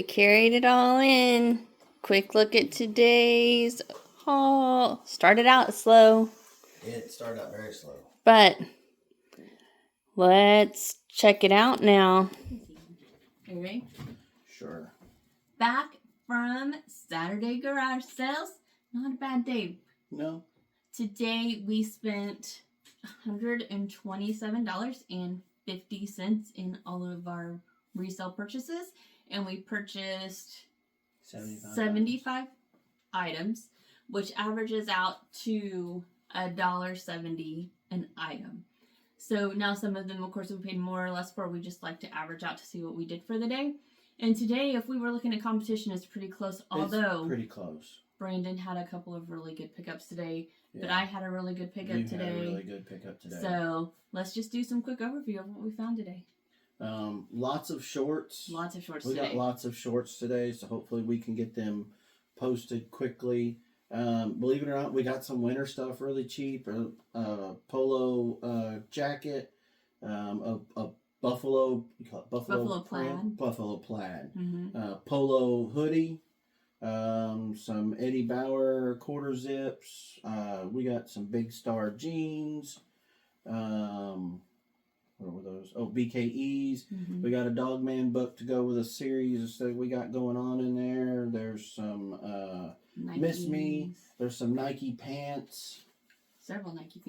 carried it all in. Quick look at today's haul. Started out slow. It started out very slow. But let's check it out now. Are you ready? Sure. Back from Saturday garage sales. Not a bad day. No. Today we spent $127.50 in all of our resale purchases. And we purchased 75 items, which averages out to $1.70 an item. So now some of them, of course, we paid more or less for. We just like to average out to see what we did for the day. And today, if we were looking at competition, it's pretty close. Although it's pretty close. Brandon had a couple of really good pickups today, but I had a really good pickup today. Had a really good pickup today. So let's just do some quick overview of what we found today. Lots of shorts. Lots of shorts we today. got lots of shorts today, so hopefully we can get them posted quickly. Believe it or not, we got some winter stuff really cheap. Polo jacket, a buffalo, you call it buffalo plaid. Buffalo plaid. Mm-hmm. Polo hoodie. Some Eddie Bauer quarter zips. We got some Big Star jeans. What were those? Oh, BKEs. Mm-hmm. We got a Dogman book to go with a series of stuff we got going on in there. There's some Miss Me. There's some Nike pants. Several Nike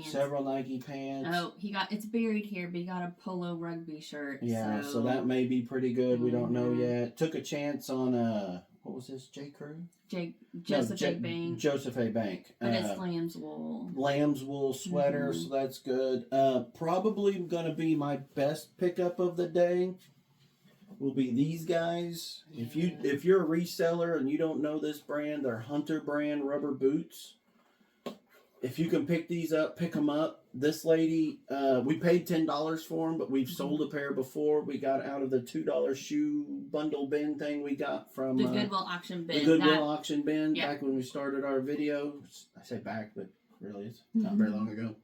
pants. Oh, it's buried here, but he got a polo rugby shirt. Yeah, so that may be pretty good. We don't know yet. Took a chance on what was this? J. Crew? Joseph A. Bank. Joseph A. Bank. But it's lamb's wool. Lamb's wool sweater, so that's good. Probably going to be my best pickup of the day will be these guys. Yeah. If you're a reseller and you don't know this brand, they're Hunter brand rubber boots. If you can pick these up, pick them up. This lady, we paid $10 for them, but we've sold a pair before. We got out of the $2 shoe bundle bin thing we got from the Goodwill auction bin. The Goodwill auction bin back when we started our video. I say back, but really it's not very long ago.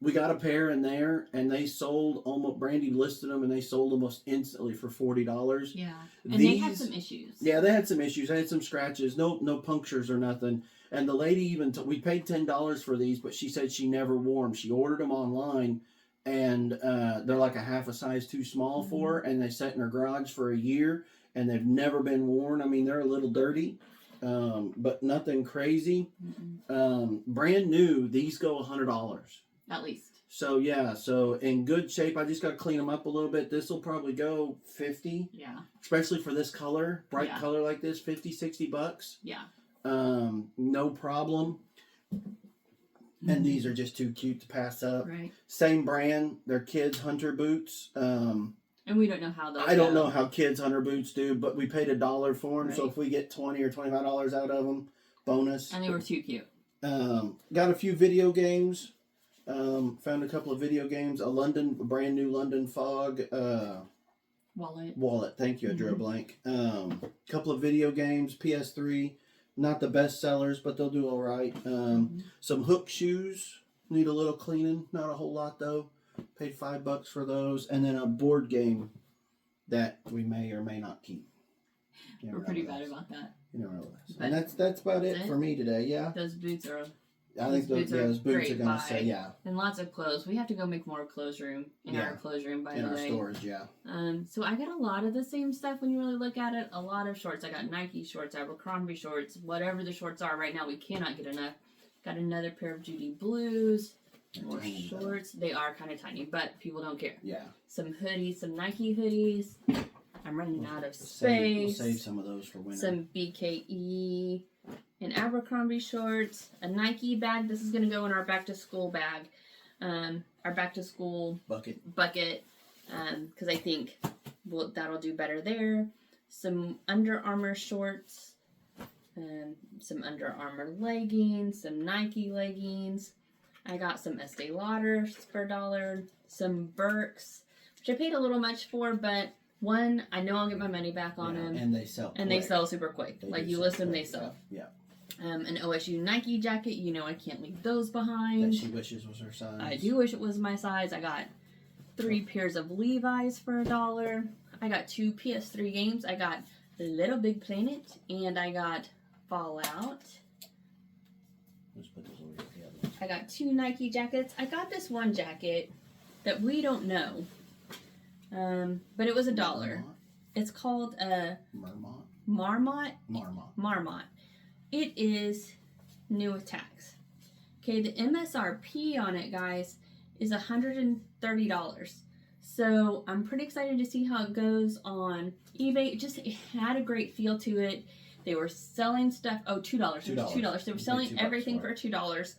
We got a pair in there, and they sold almost. Brandy listed them, and they sold almost instantly for $40. Yeah, and they had some issues. Yeah, they had some issues. They had some scratches, no punctures or nothing. And the lady even we paid $10 for these, but she said she never wore them. She ordered them online, and they're like a half a size too small for her, and they sat in her garage for a year, and they've never been worn. I mean, they're a little dirty. But nothing crazy. Brand new, these go $100 at least. So yeah, so in good shape. I just got to clean them up a little bit. This will probably go $50. Yeah. Especially for this color, bright color like this, $50-$60. Yeah. No problem. And these are just too cute to pass up. Right. Same brand. They're kids Hunter boots. And we don't know how those. I don't know how kids Hunter boots do, but we paid $1 for them. Right. So if we get $20 or $25 out of them, bonus. And they were too cute. Got a few video games. Found a couple of video games. A brand new London Fog wallet. Thank you. I drew a blank. Couple of video games. PS3. Not the best sellers, but they'll do all right. Some Hook shoes. Need a little cleaning. Not a whole lot though. Paid $5 for those, and then a board game that we may or may not keep. We're pretty bad about that. You never know this. And that's about it for me today. Yeah. Those boots are. I think those boots are gonna say And lots of clothes. We have to go make more clothes room in our clothes room, by the way. In our storage, yeah. So I got a lot of the same stuff when you really look at it. A lot of shorts. I got Nike shorts, Abercrombie shorts, whatever the shorts are right now. We cannot get enough. Got another pair of Judy Blues. More shorts. They are kind of tiny, but people don't care. Yeah. Some hoodies, some Nike hoodies. I'm running out of space. We'll save some of those for winter. Some BKE and Abercrombie shorts. A Nike bag. This is going to go in our back to school bag. Our back to school bucket. Because I think that'll do better there. Some Under Armour shorts. Some Under Armour leggings. Some Nike leggings. I got some Estee Lauders for $1, some Birks, which I paid a little much for, but one, I know I'll get my money back on them. And they sell they sell super quick. Like you list them, they sell. Yeah. An OSU Nike jacket, I can't leave those behind. That she wishes was her size. I do wish it was my size. I got 3 pairs of Levi's for $1. I got 2 PS3 games. I got Little Big Planet, and I got Fallout. Let's put those over together. I got 2 Nike jackets. I got this one jacket that we don't know, but it was $1. It's called Marmot. It is new with tax. Okay, the MSRP on it, guys, is $130. So I'm pretty excited to see how it goes on eBay. It had a great feel to it. They were selling stuff. Oh, $2. $2. They were selling everything for $2.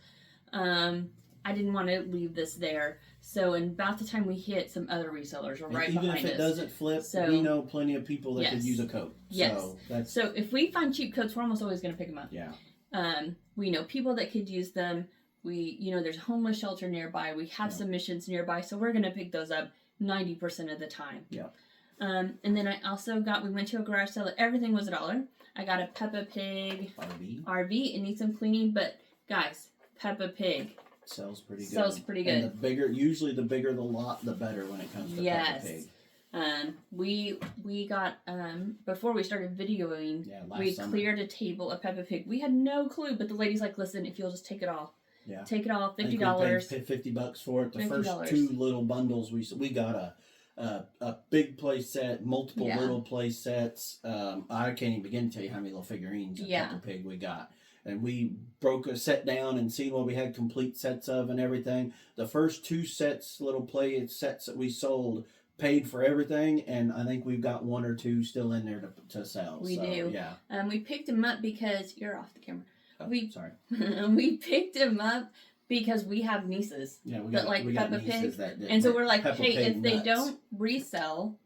I didn't want to leave this there. So, in about the time we hit, some other resellers were right behind us. Even if it doesn't flip, we know plenty of people that could use a coat. Yes. So if we find cheap coats, we're almost always going to pick them up. Yeah. We know people that could use them. There's a homeless shelter nearby. We have submissions nearby, so we're going to pick those up 90% of the time. Yeah. And then I also we went to a garage sale. Everything was $1. I got a Peppa Pig RV. It needs some cleaning, but guys, Peppa Pig sells pretty good. And usually the bigger the lot, the better when it comes to Peppa Pig. We got before we started videoing, we cleared a table of Peppa Pig. We had no clue, but the lady's like, "Listen, if you'll just take it all, take it all, $50." Paid $50 for it. The first 2 little bundles we got a big play set, multiple little play sets. I can't even begin to tell you how many little figurines of Peppa Pig we got. And we broke a set down and seen what we had complete sets of and everything. The first 2 sets, little play sets that we sold, paid for everything, and I think we've got 1 or 2 still in there to sell. We do. Yeah. We picked them up because you're off the camera. Oh, sorry. We picked them up because we have nieces that like Peppa Pig, and so we're like, hey, if they don't resell,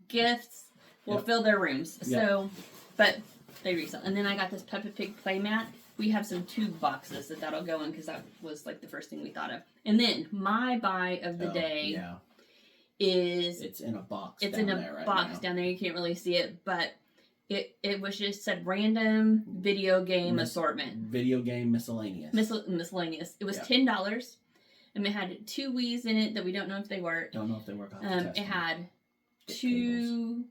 gifts will fill their rooms. So, but they resell. And then I got this Peppa Pig playmat. We have some tube boxes that'll go in because that was like the first thing we thought of. And then my buy of the day is it's in a box. It's in a box down there. You can't really see it, but it was just said random video game assortment. Video game miscellaneous. Miscellaneous. It was $10, and it had 2 Wii's in it that we don't know if they work. Don't know if they work. It had two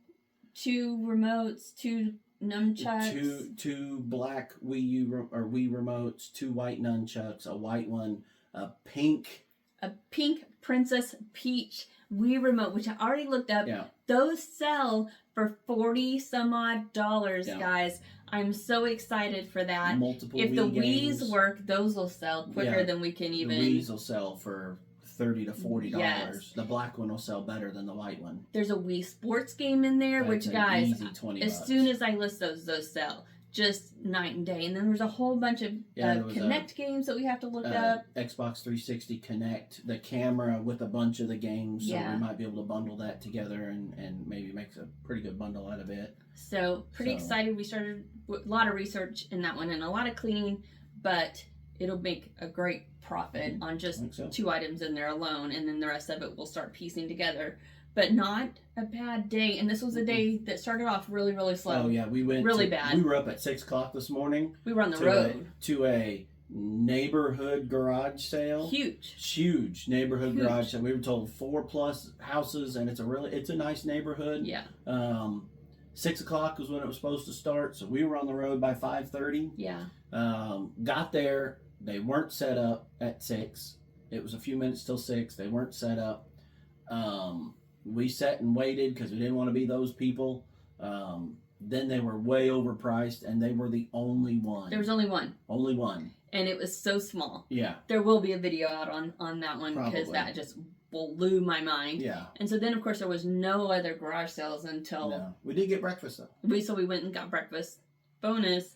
remotes, 2 nunchucks, two black Wii remotes, 2 white nunchucks, a white one, a pink Princess Peach Wii remote, which I already looked up. Yeah. Those sell for $40 some odd, guys. I'm so excited for that. Multiple if Wii the games. Wii's work, those will sell quicker than we can even. The Wii's will sell for $30 to $40. Yes. The black one will sell better than the white one. There's a Wii Sports game in there, which guys, easy $20. As soon as I list those sell. Just night and day. And then there's a whole bunch of Kinect games that we have to look up. Xbox 360 Kinect, the camera with a bunch of the games. So we might be able to bundle that together and maybe make a pretty good bundle out of it. So pretty excited. We started a lot of research in that one and a lot of cleaning, but it'll make a great profit on just 2 items in there alone. And then the rest of it we'll start piecing together. But not a bad day. And this was a day that started off really, really slow. Oh, yeah. We went really bad. We were up at 6 o'clock this morning. We were on the road. To a neighborhood garage sale. Huge neighborhood garage sale. We were told 4+ houses, and it's a nice neighborhood. Yeah. 6 o'clock was when it was supposed to start, so we were on the road by 5:30. Yeah. Got there. They weren't set up at 6. It was a few minutes till 6. They weren't set up. We sat and waited because we didn't want to be those people. Then they were way overpriced, and they were the only one. There was only one. Only one. And it was so small. Yeah. There will be a video out on that one because that just blew my mind. Yeah. And so then, of course, there was no other garage sales until... No. We did get breakfast, though. We went and got breakfast. Bonus.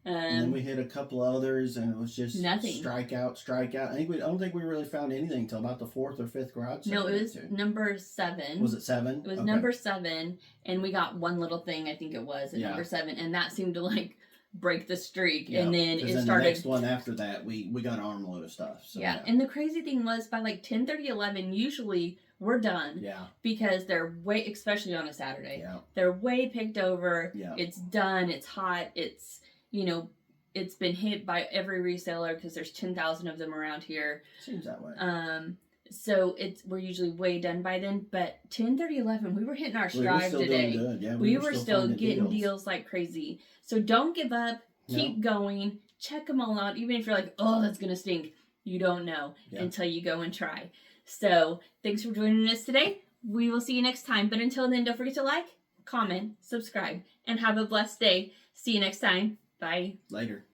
And then we hit a couple others, and it was just nothing. Strike out. I don't think we really found anything until about the 4th or 5th garage sale. No, it was number 7. Was it 7? It was number 7, and we got one little thing, I think it was, at number 7, and that seemed to, break the streak, and then it started... the next one after that, we got an armload of stuff. So, yeah, and the crazy thing was, by 10:30, 11, usually... we're done. Yeah. Because they're way, especially on a Saturday, they're way picked over. Yeah. It's done. It's hot. It's, it's been hit by every reseller because there's 10,000 of them around here. Seems that way. So we're usually way done by then. But 10:30, 11, we were hitting our We were stride still today. doing good. Yeah, We were still finding getting deals like crazy. So don't give up. Keep going. Check them all out. Even if you're like, oh, that's going to stink. You don't know until you go and try. So thanks for joining us today. We will see you next time. But until then, don't forget to like, comment, subscribe, and have a blessed day. See you next time. Bye. Later.